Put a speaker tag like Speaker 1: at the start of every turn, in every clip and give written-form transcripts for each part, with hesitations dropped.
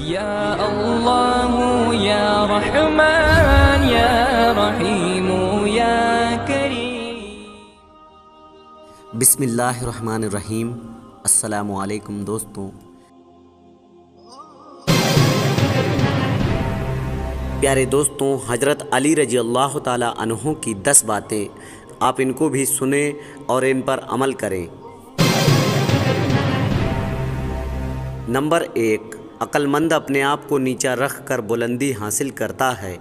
Speaker 1: یا اللہ یا رحمان یا رحیم یا کریم۔
Speaker 2: بسم اللہ الرحمن الرحیم۔ السلام علیکم دوستوں، پیارے دوستوں، حضرت علی رضی اللہ تعالیٰ عنہ کی 10 باتیں، آپ ان کو بھی سنیں اور ان پر عمل کریں۔ نمبر 1، عقل مند اپنے آپ کو نیچا رکھ کر بلندی حاصل کرتا ہے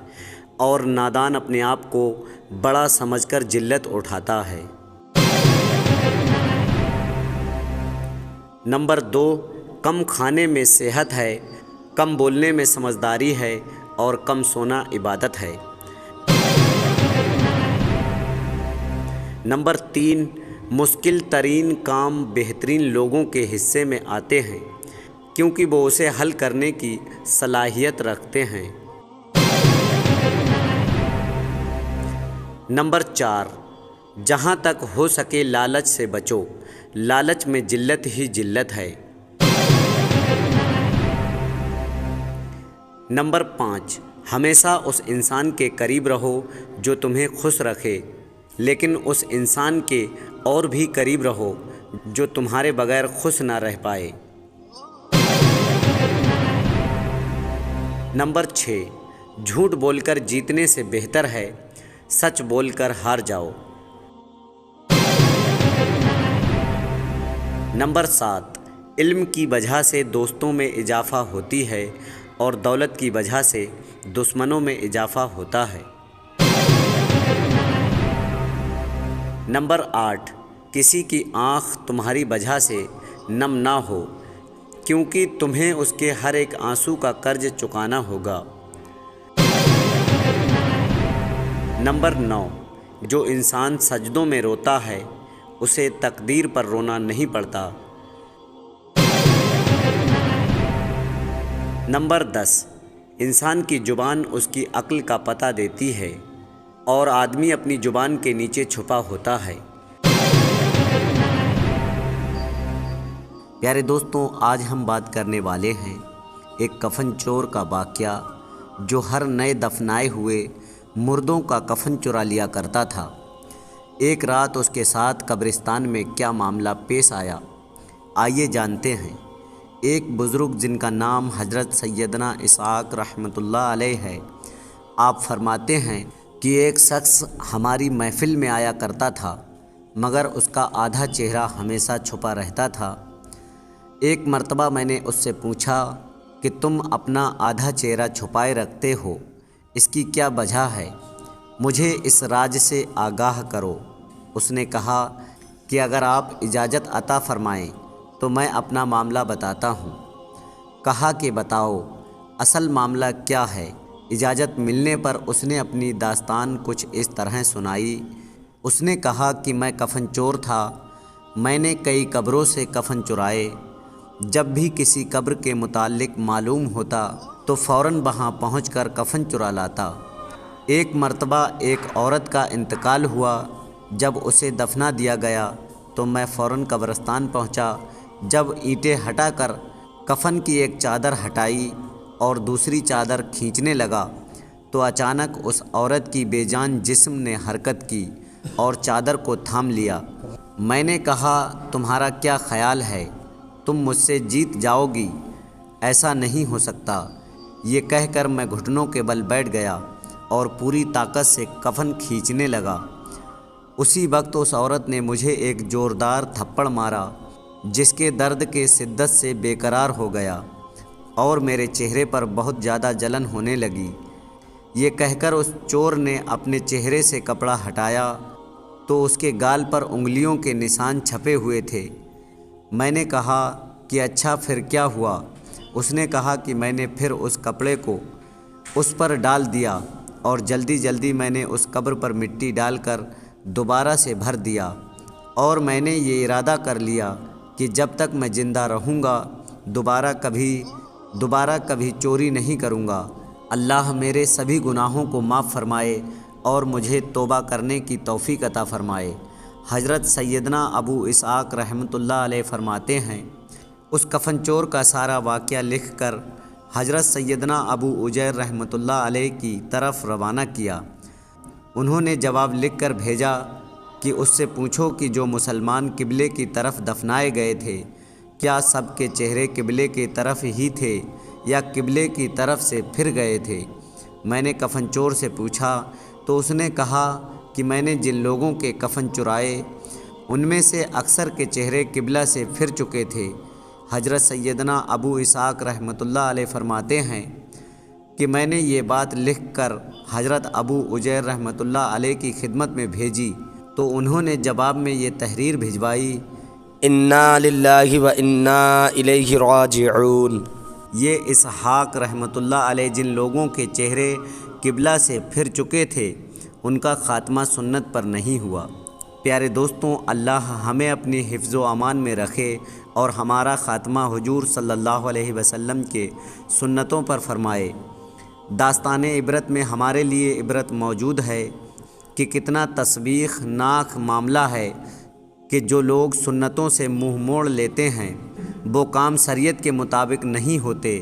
Speaker 2: اور نادان اپنے آپ کو بڑا سمجھ کر ذلت اٹھاتا ہے۔ نمبر 2، کم کھانے میں صحت ہے، کم بولنے میں سمجھداری ہے اور کم سونا عبادت ہے۔ نمبر 3، مشکل ترین کام بہترین لوگوں کے حصے میں آتے ہیں کیونکہ وہ اسے حل کرنے کی صلاحیت رکھتے ہیں۔ نمبر 4، جہاں تک ہو سکے لالچ سے بچو، لالچ میں ذلت ہی ذلت ہے۔ نمبر 5، ہمیشہ اس انسان کے قریب رہو جو تمہیں خوش رکھے، لیکن اس انسان کے اور بھی قریب رہو جو تمہارے بغیر خوش نہ رہ پائے۔ نمبر 6، جھوٹ بول کر جیتنے سے بہتر ہے سچ بول کر ہار جاؤ۔ نمبر 7، علم کی وجہ سے دوستوں میں اضافہ ہوتی ہے اور دولت کی وجہ سے دشمنوں میں اضافہ ہوتا ہے۔ نمبر 8، کسی کی آنکھ تمہاری وجہ سے نم نہ ہو کیونکہ تمہیں اس کے ہر ایک آنسو کا قرض چکانا ہوگا۔ نمبر 9، جو انسان سجدوں میں روتا ہے اسے تقدیر پر رونا نہیں پڑتا۔ نمبر 10، انسان کی زبان اس کی عقل کا پتہ دیتی ہے اور آدمی اپنی زبان کے نیچے چھپا ہوتا ہے۔ پیارے دوستوں، آج ہم بات کرنے والے ہیں ایک کفن چور کا واقعہ جو ہر نئے دفنائے ہوئے مردوں کا کفن چرا لیا کرتا تھا۔ ایک رات اس کے ساتھ قبرستان میں کیا معاملہ پیش آیا، آئیے جانتے ہیں۔ ایک بزرگ جن کا نام حضرت سیدنا اسحاق رحمۃ اللہ علیہ ہے، آپ فرماتے ہیں کہ ایک شخص ہماری محفل میں آیا کرتا تھا مگر اس کا آدھا چہرہ ہمیشہ چھپا رہتا تھا۔ ایک مرتبہ میں نے اس سے پوچھا کہ تم اپنا آدھا چہرہ چھپائے رکھتے ہو، اس کی کیا وجہ ہے؟ مجھے اس راز سے آگاہ کرو۔ اس نے کہا کہ اگر آپ اجازت عطا فرمائیں تو میں اپنا معاملہ بتاتا ہوں۔ کہا کہ بتاؤ، اصل معاملہ کیا ہے؟ اجازت ملنے پر اس نے اپنی داستان کچھ اس طرح سنائی۔ اس نے کہا کہ میں کفن چور تھا، میں نے کئی قبروں سے کفن چرائے۔ جب بھی کسی قبر کے متعلق معلوم ہوتا تو فوراً وہاں پہنچ کر کفن چرا لاتا۔ ایک مرتبہ ایک عورت کا انتقال ہوا، جب اسے دفنا دیا گیا تو میں فوراً قبرستان پہنچا۔ جب اینٹیں ہٹا کر کفن کی ایک چادر ہٹائی اور دوسری چادر کھینچنے لگا تو اچانک اس عورت کی بے جان جسم نے حرکت کی اور چادر کو تھام لیا۔ میں نے کہا، تمہارا کیا خیال ہے؟ تم مجھ سے جیت جاؤ گی؟ ایسا نہیں ہو سکتا۔ یہ کہہ کر میں گھٹنوں کے بل بیٹھ گیا اور پوری طاقت سے کفن کھینچنے لگا۔ اسی وقت اس عورت نے مجھے ایک زوردار تھپڑ مارا جس کے درد کے شدت سے بے قرار ہو گیا اور میرے چہرے پر بہت زیادہ جلن ہونے لگی۔ یہ کہہ کر اس چور نے اپنے چہرے سے کپڑا ہٹایا تو اس کے گال پر انگلیوں کے نشان چھپے ہوئے تھے۔ میں نے کہا کہ اچھا پھر کیا ہوا؟ اس نے کہا کہ میں نے پھر اس کپڑے کو اس پر ڈال دیا اور جلدی جلدی میں نے اس قبر پر مٹی ڈال کر دوبارہ سے بھر دیا اور میں نے یہ ارادہ کر لیا کہ جب تک میں زندہ رہوں گا دوبارہ کبھی چوری نہیں کروں گا۔ اللہ میرے سبھی گناہوں کو معاف فرمائے اور مجھے توبہ کرنے کی توفیق عطا فرمائے۔ حضرت سیدنا ابو اسحاق رحمۃ اللہ علیہ فرماتے ہیں، اس کفن چور کا سارا واقعہ لکھ کر حضرت سیدنا ابو اجیر رحمۃ اللہ علیہ کی طرف روانہ کیا۔ انہوں نے جواب لکھ کر بھیجا کہ اس سے پوچھو کہ جو مسلمان قبلے کی طرف دفنائے گئے تھے کیا سب کے چہرے قبلے کی طرف ہی تھے یا قبلے کی طرف سے پھر گئے تھے؟ میں نے کفن چور سے پوچھا تو اس نے کہا کہ میں نے جن لوگوں کے کفن چرائے ان میں سے اکثر کے چہرے قبلہ سے پھر چکے تھے۔ حضرت سیدنا ابو اسحاق رحمۃ اللہ علیہ فرماتے ہیں کہ میں نے یہ بات لکھ کر حضرت ابو اجیر رحمۃ اللہ علیہ کی خدمت میں بھیجی تو انہوں نے جواب میں یہ تحریر بھجوائی،
Speaker 3: انا للہ و انا الیہ راجعون۔
Speaker 2: یہ اسحاق رحمۃ اللہ علیہ جن لوگوں کے چہرے قبلہ سے پھر چکے تھے ان کا خاتمہ سنت پر نہیں ہوا۔ پیارے دوستوں، اللہ ہمیں اپنی حفظ و امان میں رکھے اور ہمارا خاتمہ حضور صلی اللہ علیہ وسلم کے سنتوں پر فرمائے۔ داستان عبرت میں ہمارے لیے عبرت موجود ہے کہ کتنا تسبیح ناک معاملہ ہے کہ جو لوگ سنتوں سے منہ موڑ لیتے ہیں، وہ کام شریعت کے مطابق نہیں ہوتے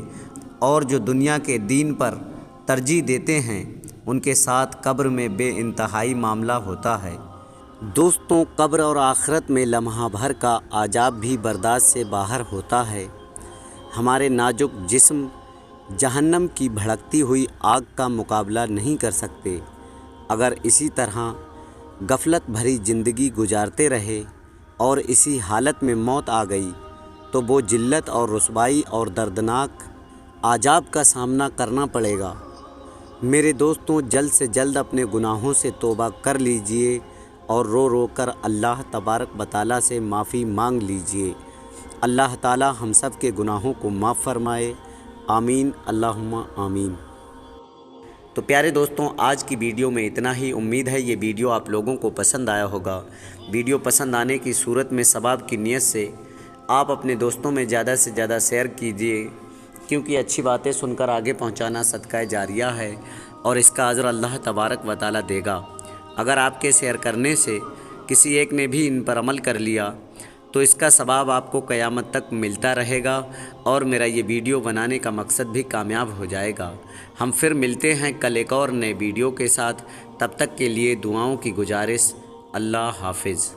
Speaker 2: اور جو دنیا کے دین پر ترجیح دیتے ہیں ان کے ساتھ قبر میں بے انتہائی معاملہ ہوتا ہے۔ دوستوں، قبر اور آخرت میں لمحہ بھر کا عذاب بھی برداشت سے باہر ہوتا ہے۔ ہمارے نازک جسم جہنم کی بھڑکتی ہوئی آگ کا مقابلہ نہیں کر سکتے۔ اگر اسی طرح غفلت بھری زندگی گزارتے رہے اور اسی حالت میں موت آ گئی تو وہ ذلت اور رسوائی اور دردناک عذاب کا سامنا کرنا پڑے گا۔ میرے دوستوں، جلد سے جلد اپنے گناہوں سے توبہ کر لیجئے اور رو رو کر اللہ تبارک و تعالیٰ سے معافی مانگ لیجئے۔ اللہ تعالیٰ ہم سب کے گناہوں کو معاف فرمائے، آمین اللہم آمین۔ تو پیارے دوستوں، آج کی ویڈیو میں اتنا ہی۔ امید ہے یہ ویڈیو آپ لوگوں کو پسند آیا ہوگا۔ ویڈیو پسند آنے کی صورت میں ثواب کی نیت سے آپ اپنے دوستوں میں زیادہ سے زیادہ شیئر کیجیے، کیونکہ اچھی باتیں سن کر آگے پہنچانا صدقہ جاریہ ہے اور اس کا اجر اللہ تبارک و تعالیٰ دے گا۔ اگر آپ کے شیئر کرنے سے کسی ایک نے بھی ان پر عمل کر لیا تو اس کا ثواب آپ کو قیامت تک ملتا رہے گا اور میرا یہ ویڈیو بنانے کا مقصد بھی کامیاب ہو جائے گا۔ ہم پھر ملتے ہیں کل ایک اور نئے ویڈیو کے ساتھ، تب تک کے لیے دعاؤں کی گزارش۔ اللہ حافظ۔